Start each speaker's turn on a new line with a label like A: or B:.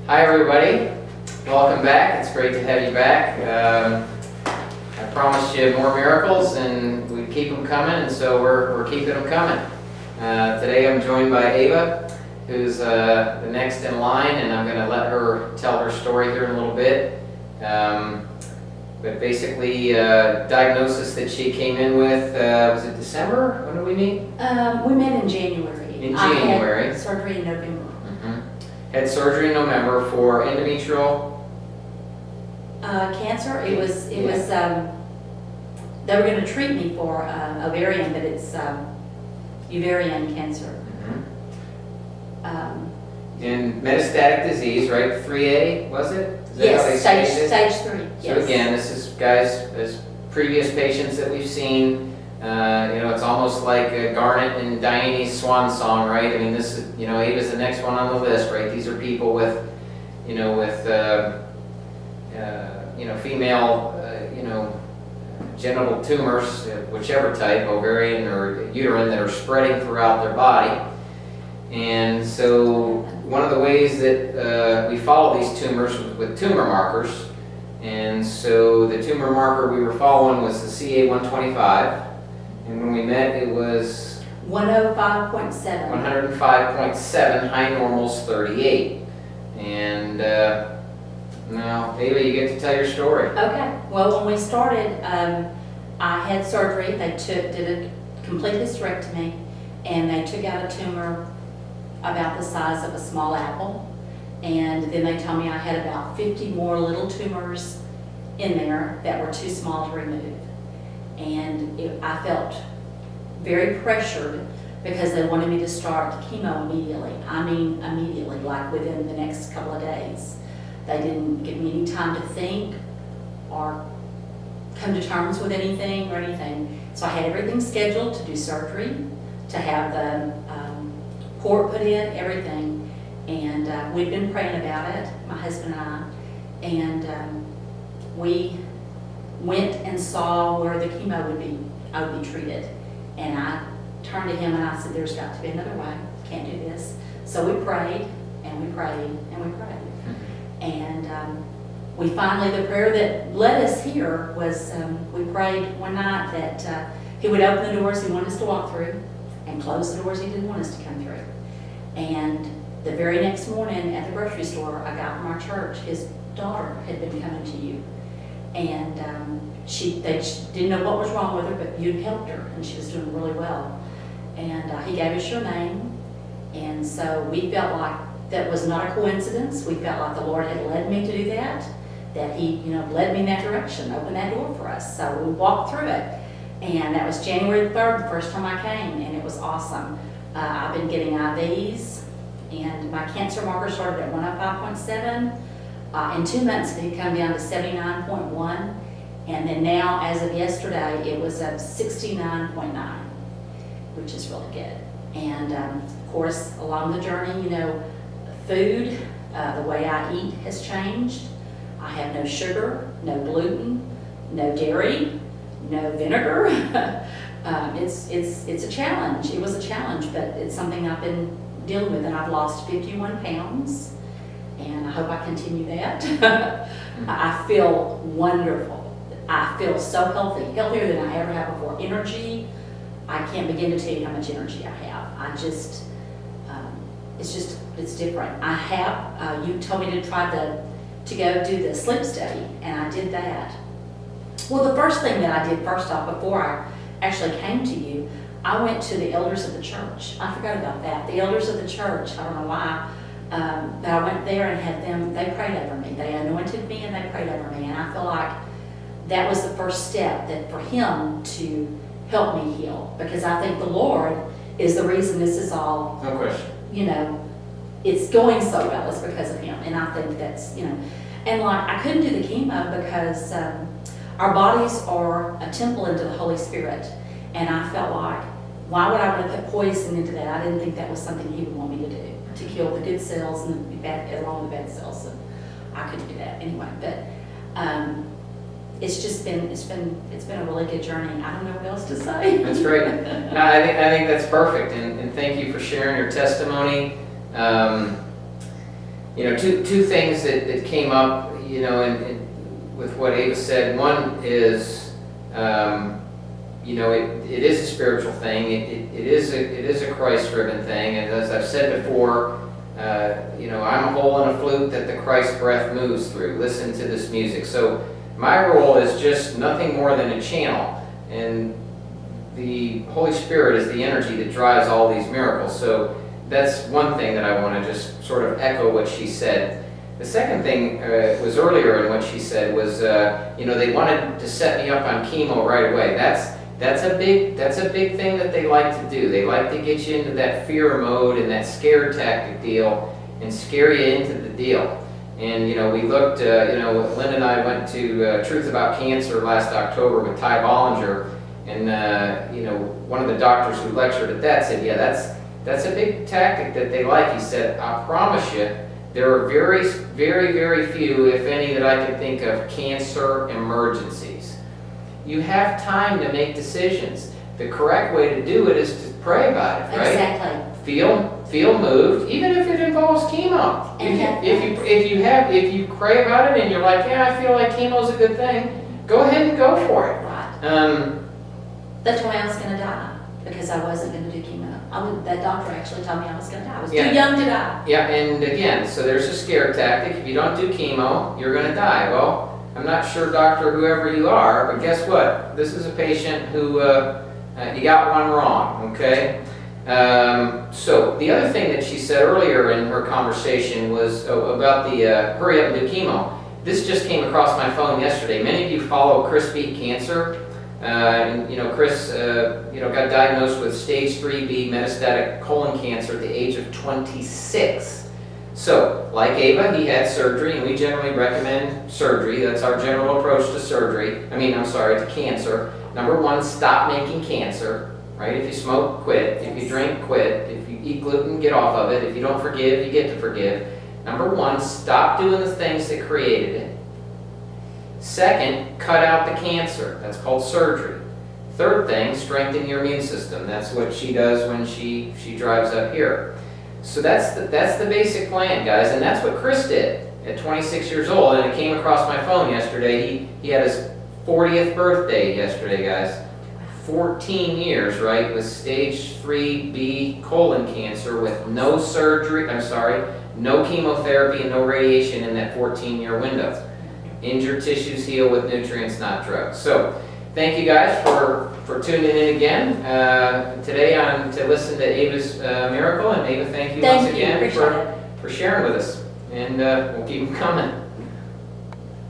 A: Hi everybody, welcome back. It's great to have you back. I promised you more miracles and we'd keep them coming, and so we're keeping them coming. Today I'm joined by Ava, who's the next in line, and I'm going to let her tell her story here in a little bit. But basically, diagnosis that she came in with, was it December? When did we meet?
B: We met in January.
A: In January.
B: I had surgery in November.
A: Had surgery in November for endometrial.
B: Cancer. It was. They were going to treat me for ovarian, but it's ovarian cancer.
A: And metastatic disease, right? 3A, was it? Is that how they
B: Yes,
A: stated it?
B: stage 3. Yes.
A: So again, this is guys, as previous patients that we've seen. It's almost like Garnet and Diane's swan song, right? I mean, this is, Ava's the next one on the list, right? These are people with, female, genital tumors, whichever type, ovarian or uterine, that are spreading throughout their body. And so one of the ways that we follow these tumors was with tumor markers. And so the tumor marker we were following was the CA-125. And when we met, it was
B: 105.7.
A: 105.7, high normals 38. And now, Ava, you get to tell your story.
B: Okay. Well, when we started, I had surgery. They did a complete hysterectomy, and they took out a tumor about the size of a small apple. And then they told me I had about 50 more little tumors in there that were too small to remove. And I felt very pressured because they wanted me to start chemo immediately. I mean immediately, like within the next couple of days. They didn't give me any time to think or come to terms with anything or anything. So I had everything scheduled to do surgery, to have the port put in, everything. And we'd been praying about it, my husband and I. And we went and saw where the chemo I would be treated. And I turned to him and I said, there's got to be another way. Can't do this. So we prayed and we prayed and we prayed. And we finally, the prayer that led us here was, we prayed one night that he would open the doors he wanted us to walk through and close the doors he didn't want us to come through. And the very next morning at the grocery store, a guy from our church, his daughter had been coming to you. And they didn't know what was wrong with her, but you'd helped her, and she was doing really well. And he gave us your name, and so we felt like that was not a coincidence. We felt like the Lord had led me to do that He, led me in that direction, opened that door for us. So we walked through it, and that was January the 3rd, the first time I came, and it was awesome. I've been getting IVs, and my cancer marker started at 105.7. In 2 months, it had come down to 79.1, and then now, as of yesterday, it was at 69.9, which is really good. And of course, along the journey, food, the way I eat has changed. I have no sugar, no gluten, no dairy, no vinegar. It's a challenge. It was a challenge, but it's something I've been dealing with, and I've lost 51 pounds. And I hope I continue that. I feel wonderful. I feel so healthy, healthier than I ever have before. Energy, I can't begin to tell you how much energy I have. It's different. I have, you told me to try to go do the sleep study, and I did that. Well, the first thing that I did, first off, before I actually came to you, I went to the elders of the church. I forgot about that. The elders of the church, I don't know why. But I went there and had them, they prayed over me. They anointed me and they prayed over me. And I feel like that was the first step that for him to help me heal. Because I think the Lord is the reason this is all,
A: No question.
B: it's going so well. It's because of him. And I think that's, and like I couldn't do the chemo because our bodies are a temple into the Holy Spirit. And I felt like, why would I want to put poison into that? I didn't think that was something he would want me to do. To kill the good cells and the bad, along with the bad cells, and I couldn't do that anyway. But it's been a really good journey. I don't know what else to say.
A: That's great. No, I think that's perfect, and thank you for sharing your testimony. two things that came up, with what Ava said. One is, it is a spiritual thing. It is a Christ-driven thing. And as I've said before, I'm a hole in a flute that the Christ breath moves through. Listen to this music. So my role is just nothing more than a channel. And the Holy Spirit is the energy that drives all these miracles. So that's one thing that I want to just sort of echo what she said. The second thing was earlier in what she said was, they wanted to set me up on chemo right away. That's a big thing that they like to do. They like to get you into that fear mode and that scare tactic deal and scare you into the deal. And we looked, Linda and I went to Truth About Cancer last October with Ty Bollinger, and one of the doctors who lectured at that said, yeah, that's a big tactic that they like. He said, I promise you, there are very, very, very few, if any, that I can think of cancer emergencies. You have time to make decisions. The correct way to do it is to pray about it, right?
B: Exactly.
A: Feel moved, even if it involves chemo. If you pray about it and you're like, yeah, I feel like chemo's a good thing, go ahead and go for it.
B: Right. That's why I was going to die, because I wasn't going to do chemo. That doctor actually told me I was going to die. I was too young to die.
A: Yeah, and again, so there's a scare tactic. If you don't do chemo, you're going to die. Well, I'm not sure, doctor, whoever you are, but guess what? This is a patient who you got one wrong, okay? So the other thing that she said earlier in her conversation was about the hurry up and do chemo. This just came across my phone yesterday. Many of you follow Chris Beat Cancer. Chris, got diagnosed with stage 3B metastatic colon cancer at the age of 26. So, like Ava, he had surgery, and we generally recommend surgery. That's our general approach to to cancer. Number one, stop making cancer, right? If you smoke, quit. If you drink, quit. If you eat gluten, get off of it. If you don't forgive, you get to forgive. Number one, stop doing the things that created it. Second, cut out the cancer. That's called surgery. Third thing, strengthen your immune system. That's what she does when she drives up here. So that's the basic plan, guys, and that's what Chris did at 26 years old, and it came across my phone yesterday. He had his 40th birthday yesterday, guys. 14 years, right, with stage 3B colon cancer with no surgery, no chemotherapy and no radiation in that 14-year window. Injured tissues heal with nutrients, not drugs. So, thank you guys for tuning in again today to listen to Ava's miracle. And Ava, thank you once again for sharing with us. And we'll keep them coming.